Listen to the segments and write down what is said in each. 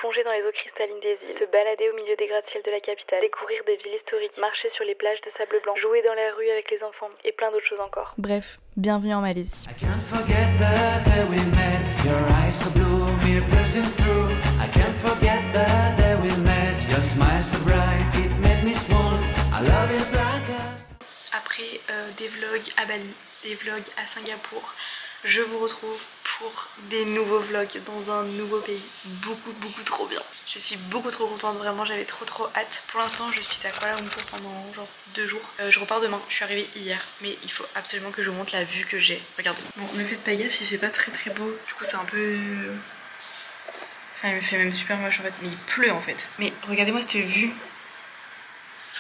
plonger dans les eaux cristallines des îles, se balader au milieu des gratte-ciels de la capitale, découvrir des villes historiques, marcher sur les plages de sable blanc, jouer dans la rue avec les enfants et plein d'autres choses encore. Bref, bienvenue en Malaisie. I can't forget the day we met, your eyes so blue, me piercing through. I can't forget the day we met, your smile so bright, it made me swoon. Our love is like us. Après des vlogs à Bali, des vlogs à Singapour, je vous retrouve pour des nouveaux vlogs dans un nouveau pays, beaucoup trop bien. Je suis beaucoup trop contente, vraiment j'avais trop hâte. Pour l'instant je suis à Kuala Lumpur pendant genre 2 jours. Je repars demain, je suis arrivée hier, mais il faut absolument que je vous montre la vue que j'ai. Regardez. Bon, ne faites pas gaffe, il fait pas très beau. Du coup c'est un peu... Enfin il me fait même super moche en fait, mais il pleut en fait. Mais regardez-moi cette vue.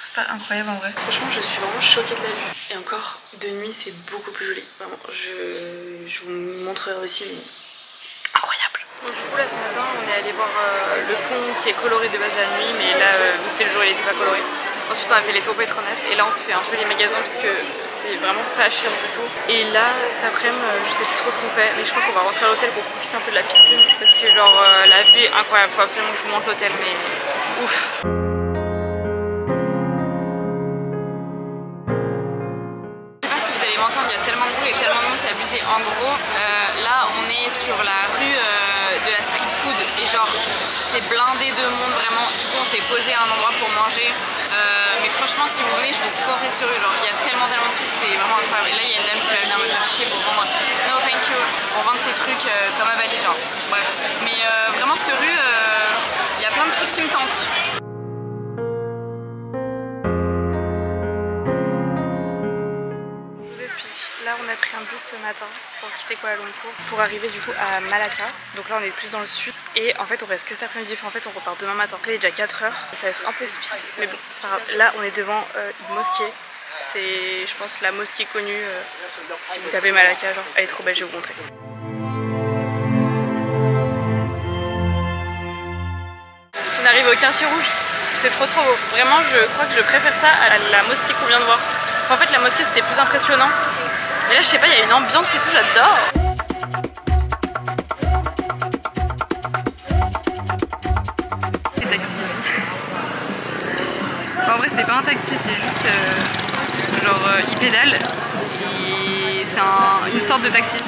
C'est pas incroyable en vrai. Franchement je suis vraiment choquée de la vue. Et encore, de nuit c'est beaucoup plus joli. Vraiment, je vous montrerai aussi, mais incroyable. Donc, du coup là ce matin on est allé voir le pont qui est coloré de base la nuit, mais là c'était le jour il était pas coloré. Ensuite on a fait les tours Petronas et là on se fait un peu les magasins parce que c'est vraiment pas cher du tout. Et là cet après-midi je sais plus trop ce qu'on fait, mais je crois qu'on va rentrer à l'hôtel pour profiter un peu de la piscine parce que genre la vue est incroyable. Faut absolument que je vous montre l'hôtel, mais ouf. Il y a tellement de bruit et tellement de monde, c'est abusé. En gros, là on est sur la rue de la street food et genre c'est blindé de monde vraiment. Du coup on s'est posé à un endroit pour manger. Mais franchement si vous venez je vous conseille cette rue, genre il y a tellement de trucs, c'est vraiment incroyable. Et là il y a une dame qui va venir me faire chier pour vendre no thank you, pour vendre ces trucs comme à Bali genre. Bref. Mais vraiment cette rue, il y a plein de trucs qui me tentent. Là on a pris un bus ce matin pour quitter Kuala Lumpur pour arriver du coup à Malacca. Donc là on est plus dans le sud et en fait on reste que cet après-midi. Enfin, en fait on repart demain matin. Là il est déjà 4 h et ça va être un peu speed mais bon c'est pas grave. Là on est devant une mosquée. C'est je pense la mosquée connue si vous tapez Malacca, genre elle est trop belle, je vais vous montrer. On arrive au quartier rouge, c'est trop beau. Vraiment je crois que je préfère ça à la mosquée qu'on vient de voir. En fait la mosquée c'était plus impressionnant. Mais là je sais pas, il y a une ambiance et tout, j'adore. Les taxis ici. En vrai c'est pas un taxi, c'est juste genre il pédale et c'est une sorte de taxi.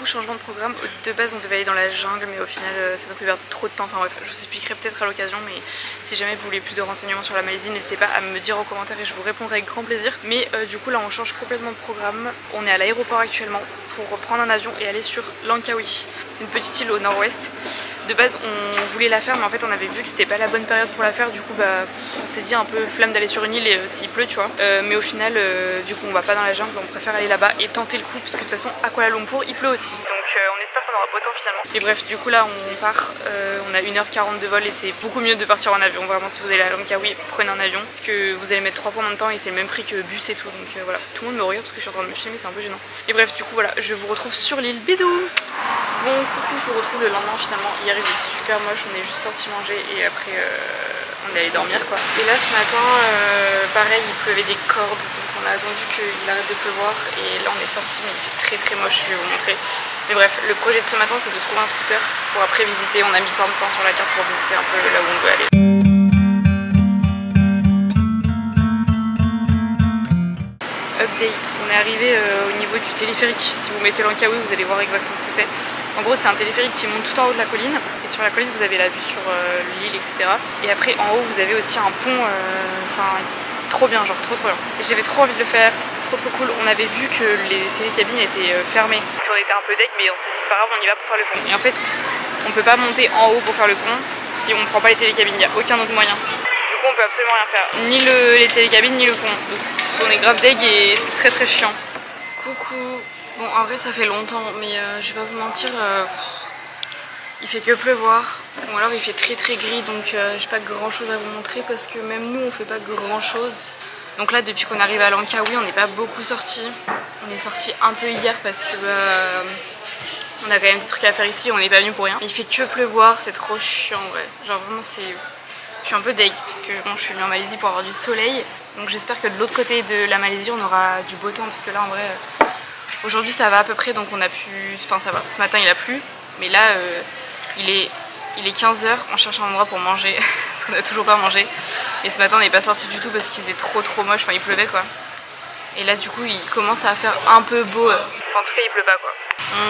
Changement de programme, de base on devait aller dans la jungle mais au final ça nous fait perdre trop de temps, enfin bref je vous expliquerai peut-être à l'occasion, mais si jamais vous voulez plus de renseignements sur la Malaisie n'hésitez pas à me dire en commentaire et je vous répondrai avec grand plaisir. Mais du coup là on change complètement de programme, on est à l'aéroport actuellement pour prendre un avion et aller sur Langkawi. C'est une petite île au nord-ouest. De base on voulait la faire mais en fait on avait vu que c'était pas la bonne période pour la faire, du coup bah on s'est dit un peu flemme d'aller sur une île et s'il pleut tu vois. Mais au final du coup on va pas dans la jungle, on préfère aller là-bas et tenter le coup parce que de toute façon à Kuala Lumpur il pleut aussi. Donc on espère qu'on aura beau temps finalement. Et bref du coup là on part, on a 1 h 40 de vol et c'est beaucoup mieux de partir en avion. Vraiment si vous allez à Langkawi prenez un avion parce que vous allez mettre 3 fois moins de temps et c'est le même prix que bus et tout. Donc voilà, tout le monde me regarde parce que je suis en train de me filmer, c'est un peu gênant. Et bref du coup voilà, je vous retrouve sur l'île, bisous. Bon coucou, je vous retrouve le lendemain finalement. Hier il était super moche, on est juste sorti manger et après on est allé dormir quoi. Et là ce matin pareil il pleuvait des cordes donc on a attendu qu'il arrête de pleuvoir et là on est sorti mais il fait très moche, je vais vous montrer. Mais bref, le projet de ce matin c'est de trouver un scooter pour après visiter, on a mis plein de points sur la carte pour visiter un peu là où on veut aller. Update, on est arrivé au niveau du téléphérique. Si vous mettez Langkawi vous allez voir exactement ce que c'est. En gros c'est un téléphérique qui monte tout en haut de la colline et sur la colline vous avez la vue sur l'île etc. Et après en haut vous avez aussi un pont, enfin trop bien, genre trop bien. Et j'avais trop envie de le faire, c'était trop cool. On avait vu que les télécabines étaient fermées. On était un peu deg mais on s'est dit c'est pas grave, on y va pour faire le pont. Et en fait on peut pas monter en haut pour faire le pont si on prend pas les télécabines, il n'y a aucun autre moyen. On peut absolument rien faire, ni les télécabines ni le pont, donc on est grave deg et c'est très chiant. Coucou, bon en vrai ça fait longtemps mais je vais pas vous mentir, il fait que pleuvoir Bon alors il fait très gris donc j'ai pas grand chose à vous montrer parce que même nous on fait pas grand chose. Donc là depuis qu'on arrive à Langkawi on n'est pas beaucoup sorti. On est sorti un peu hier parce que on a quand même des trucs à faire ici, on n'est pas venu pour rien. Il fait que pleuvoir, c'est trop chiant en vrai. Genre vraiment c'est... Je suis un peu deg parce que bon, je suis venue en Malaisie pour avoir du soleil. Donc j'espère que de l'autre côté de la Malaisie on aura du beau temps parce que là en vrai aujourd'hui ça va à peu près donc on a pu... Enfin ça va, ce matin il a plu mais là il est 15 h, on cherche un endroit pour manger parce qu'on n'a toujours pas mangé. Et ce matin on n'est pas sorti du tout parce qu'il faisait trop moche, enfin il pleuvait quoi. Et là du coup il commence à faire un peu beau. Enfin en tout cas il pleut pas quoi.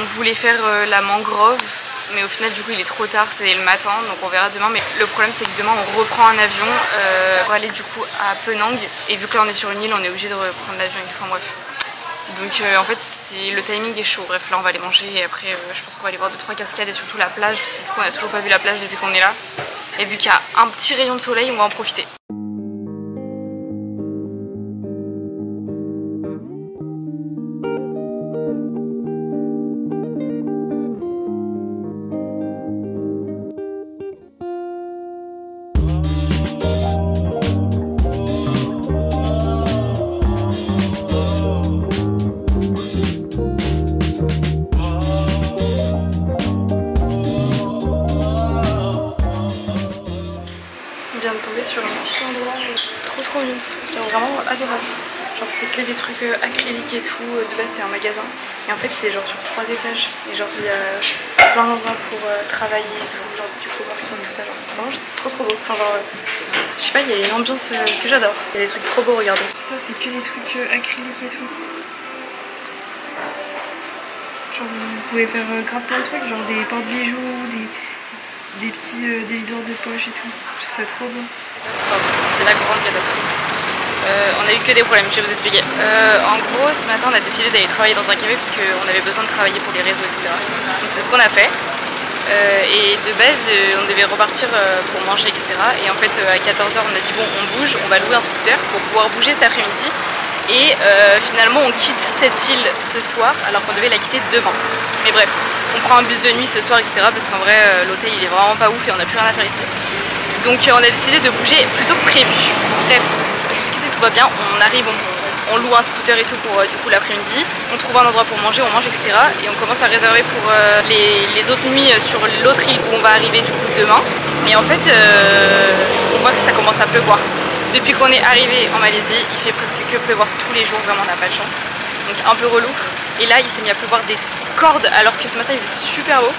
On voulait faire la mangrove mais au final du coup il est trop tard, c'est le matin donc on verra demain. Mais le problème c'est que demain on reprend un avion pour aller du coup à Penang. Et vu que là on est sur une île on est obligé de reprendre l'avion et tout, enfin bref. Donc en fait le timing est chaud. Bref là on va aller manger et après je pense qu'on va aller voir 2-3 cascades et surtout la plage parce que du coup on a toujours pas vu la plage depuis qu'on est là. Et vu qu'il y a un petit rayon de soleil on va en profiter. De tomber sur un petit endroit trop mignon, genre vraiment adorable. Genre c'est que des trucs acryliques et tout, de base c'est un magasin et en fait c'est genre sur 3 étages et genre il y a plein d'endroits pour travailler et tout, genre du coworking, tout ça, genre vraiment c'est trop beau, enfin genre je sais pas, il y a une ambiance que j'adore, il y a des trucs trop beaux, regardez. Ça c'est que des trucs acryliques et tout. Genre vous pouvez faire grave plein de trucs, genre des porte-bijoux, des petits videurs de poche et tout. Je trouve ça trop beau. C'est la grande catastrophe. On a eu que des problèmes, je vais vous expliquer. En gros, ce matin, on a décidé d'aller travailler dans un café parce qu'on avait besoin de travailler pour les réseaux, etc. Donc c'est ce qu'on a fait. Et de base, on devait repartir pour manger, etc. Et en fait, à 14 h, on a dit bon, on bouge, on va louer un scooter pour pouvoir bouger cet après-midi. Et finalement, on quitte cette île ce soir alors qu'on devait la quitter demain. Mais bref, on prend un bus de nuit ce soir, etc. Parce qu'en vrai, l'hôtel il est vraiment pas ouf et on n'a plus rien à faire ici. Donc on a décidé de bouger plutôt que prévu. Bref, jusqu'ici tout va bien, on arrive, on loue un scooter et tout pour du coup l'après-midi. On trouve un endroit pour manger, on mange, etc. Et on commence à réserver pour les autres nuits sur l'autre île où on va arriver du coup demain. Et en fait, on voit que ça commence à pleuvoir. Depuis qu'on est arrivé en Malaisie, il fait presque que pleuvoir tous les jours, vraiment on n'a pas de chance. Donc un peu relou. Et là il s'est mis à pleuvoir des cordes alors que ce matin il faisait super beau.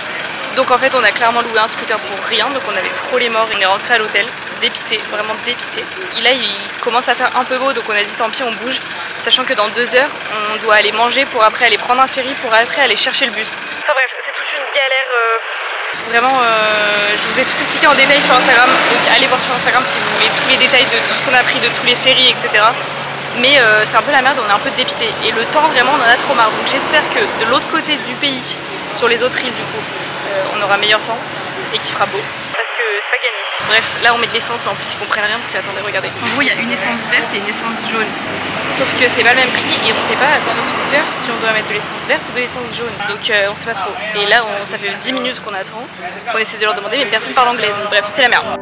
Donc en fait on a clairement loué un scooter pour rien, donc on avait trop les morts, on est rentré à l'hôtel, dépité, vraiment dépité. Et là il commence à faire un peu beau donc on a dit tant pis on bouge, sachant que dans 2 heures on doit aller manger pour après aller prendre un ferry pour après aller chercher le bus. Enfin bref, c'est toute une galère. Vraiment, je vous ai tout expliqué en détail sur Instagram, donc allez voir sur Instagram si vous voulez tous les détails de tout ce qu'on a pris, de tous les ferries, etc. Mais c'est un peu la merde, on est un peu dépité. Et le temps, vraiment, on en a trop marre. Donc j'espère que de l'autre côté du pays, sur les autres îles du coup, on aura meilleur temps et qu'il fera beau. Parce que c'est pas gagné. Bref, là on met de l'essence, mais en plus ils comprennent rien parce que, attendez, regardez. En gros, il y a une essence verte et une essence jaune. Sauf que c'est pas le même prix et on sait pas dans notre scooter si on doit mettre de l'essence verte ou de l'essence jaune. Donc on sait pas trop. Et là, ça fait 10 minutes qu'on attend, qu'on essaie de leur demander, mais personne parle anglais. Donc bref, c'est la merde.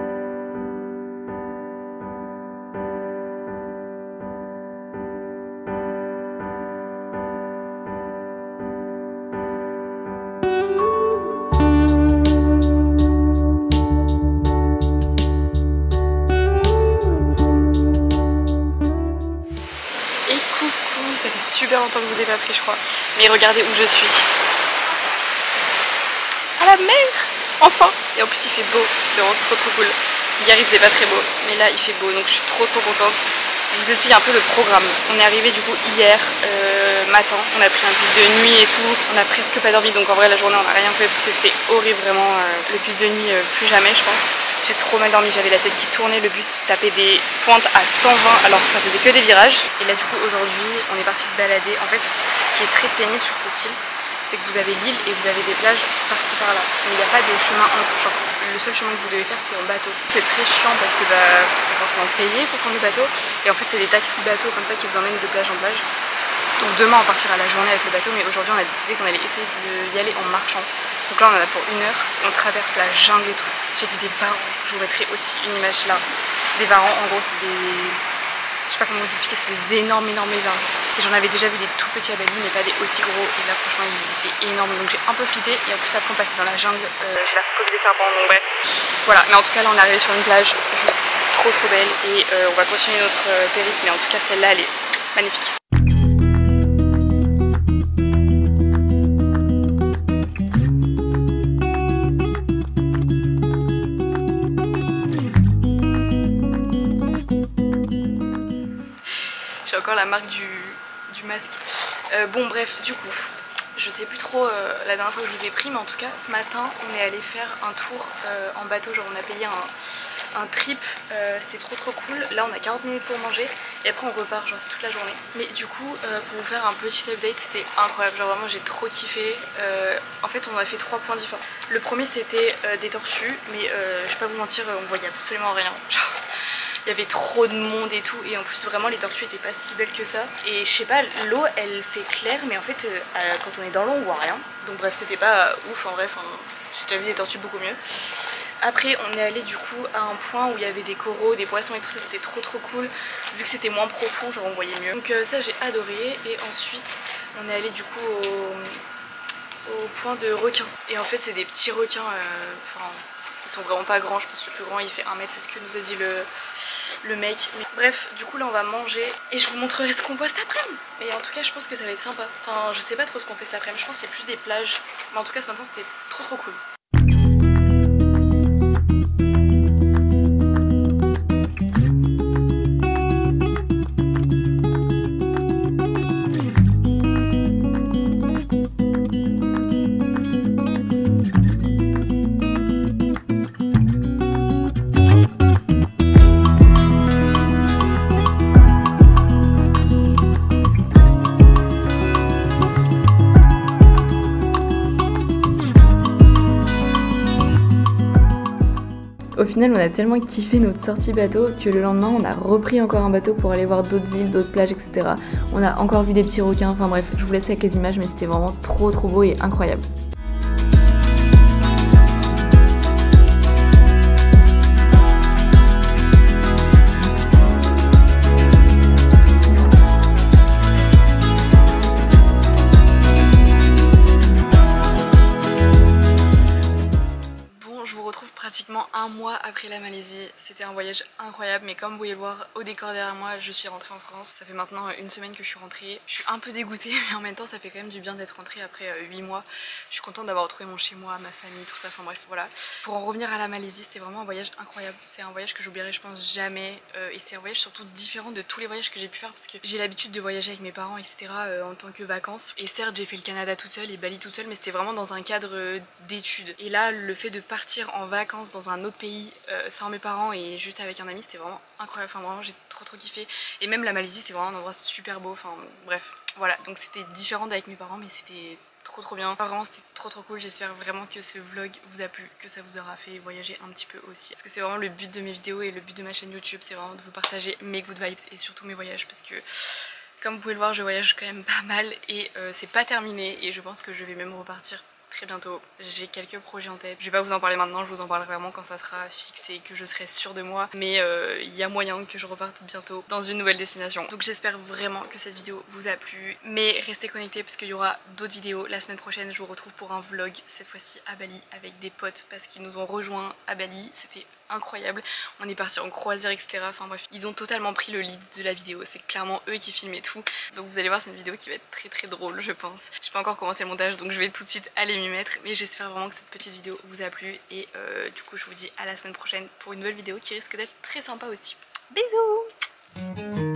Ça fait super longtemps que je vous ai pas pris je crois. Mais regardez où je suis. À la mer. Enfin. Et en plus il fait beau. C'est vraiment trop cool. Hier il faisait pas très beau. Mais là il fait beau donc je suis trop contente. Je vous explique un peu le programme. On est arrivé du coup hier matin. On a pris un bus de nuit et tout. On a presque pas dormi donc en vrai la journée on a rien fait parce que c'était horrible vraiment. Le bus de nuit plus jamais je pense. J'ai trop mal dormi, j'avais la tête qui tournait, le bus tapait des pointes à 120 alors que ça faisait que des virages. Et là du coup aujourd'hui on est parti se balader. En fait ce qui est très pénible sur cette île, c'est que vous avez l'île et vous avez des plages par-ci par-là. Mais il n'y a pas de chemin entre, genre le seul chemin que vous devez faire c'est en bateau. C'est très chiant parce que faut forcément payer pour prendre le bateau. Et en fait c'est des taxis bateaux comme ça qui vous emmènent de plage en plage. Donc demain on partira la journée avec le bateau, mais aujourd'hui on a décidé qu'on allait essayer d'y aller en marchant. Donc là on en a pour 1 heure, on traverse la jungle et tout. J'ai vu des varans, je vous mettrai aussi une image là. Des varans, en gros c'est des... Je sais pas comment vous expliquer, c'est des énormes varans. Et j'en avais déjà vu des tout petits à Bali, mais pas des aussi gros. Et là franchement ils étaient énormes, donc j'ai un peu flippé. Et en plus après on passait dans la jungle, j'ai la phobie des serpents, donc bref. Voilà, mais en tout cas là on est arrivé sur une plage juste trop belle. Et on va continuer notre périple, mais en tout cas celle-là elle est magnifique. J'ai encore la marque du masque. Bon bref, du coup, je sais plus trop la dernière fois que je vous ai pris, mais en tout cas ce matin on est allé faire un tour en bateau, genre on a payé un trip, c'était trop cool. Là on a 40 minutes pour manger et après on repart, genre c'est toute la journée. Mais du coup pour vous faire un petit update, c'était incroyable, genre vraiment j'ai trop kiffé. En fait on a fait 3 points différents. Le premier c'était des tortues, mais je vais pas vous mentir, on voyait absolument rien. Genre, il y avait trop de monde et tout, et en plus vraiment les tortues étaient pas si belles que ça. Et je sais pas, l'eau elle fait clair, mais en fait quand on est dans l'eau on voit rien. Donc bref, c'était pas ouf en vrai, j'ai déjà vu des tortues beaucoup mieux. Après on est allé du coup à un point où il y avait des coraux, des poissons et tout ça, c'était trop cool. Vu que c'était moins profond, genre on voyait mieux. Donc ça j'ai adoré. Et ensuite on est allé du coup au point de requins. Et en fait c'est des petits requins, ils sont vraiment pas grands, je pense que le plus grand il fait 1 mètre, c'est ce que nous a dit le mec. Mais bref, du coup là on va manger et je vous montrerai ce qu'on voit cet après-midi. Et en tout cas je pense que ça va être sympa. Enfin je sais pas trop ce qu'on fait cet après-midi, je pense que c'est plus des plages. Mais en tout cas ce matin c'était trop cool. Au final, on a tellement kiffé notre sortie bateau que le lendemain, on a repris encore un bateau pour aller voir d'autres îles, d'autres plages, etc. On a encore vu des petits requins, enfin bref, je vous laisse avec les images, mais c'était vraiment trop beau et incroyable. Pratiquement 1 mois après la Malaisie, c'était un voyage incroyable, mais comme vous pouvez le voir au décor derrière moi, je suis rentrée en France. Ça fait maintenant 1 semaine que je suis rentrée. Je suis un peu dégoûtée, mais en même temps ça fait quand même du bien d'être rentrée après 8 mois. Je suis contente d'avoir retrouvé mon chez moi, ma famille, tout ça, enfin bref voilà. Pour en revenir à la Malaisie, c'était vraiment un voyage incroyable. C'est un voyage que j'oublierai je pense jamais, et c'est un voyage surtout différent de tous les voyages que j'ai pu faire, parce que j'ai l'habitude de voyager avec mes parents, etc. En tant que vacances. Et certes j'ai fait le Canada toute seule et Bali toute seule, mais c'était vraiment dans un cadre d'études. Et là le fait de partir en vacances dans un autre pays sans mes parents et juste avec un ami, c'était vraiment incroyable. Enfin vraiment j'ai trop kiffé. Et même la Malaisie c'est vraiment un endroit super beau, enfin bref voilà. Donc c'était différent d'avec mes parents, mais c'était trop bien. Vraiment c'était trop cool. J'espère vraiment que ce vlog vous a plu, que ça vous aura fait voyager un petit peu aussi, parce que c'est vraiment le but de mes vidéos et le but de ma chaîne YouTube, c'est vraiment de vous partager mes good vibes et surtout mes voyages, parce que comme vous pouvez le voir je voyage quand même pas mal et c'est pas terminé, et je pense que je vais même repartir très bientôt. J'ai quelques projets en tête, je vais pas vous en parler maintenant, je vous en parlerai vraiment quand ça sera fixé, que je serai sûre de moi, mais il y a moyen que je reparte bientôt dans une nouvelle destination. Donc j'espère vraiment que cette vidéo vous a plu, mais restez connectés parce qu'il y aura d'autres vidéos. La semaine prochaine je vous retrouve pour un vlog, cette fois-ci à Bali avec des potes, parce qu'ils nous ont rejoints à Bali, c'était incroyable. On est parti en croisière, etc. Enfin bref, ils ont totalement pris le lead de la vidéo, c'est clairement eux qui filmaient tout. Donc vous allez voir, c'est une vidéo qui va être très drôle je pense. J'ai pas encore commencé le montage, donc je vais tout de suite aller m'y mettre, mais j'espère vraiment que cette petite vidéo vous a plu, et du coup je vous dis à la semaine prochaine pour une nouvelle vidéo qui risque d'être très sympa aussi. Bisous.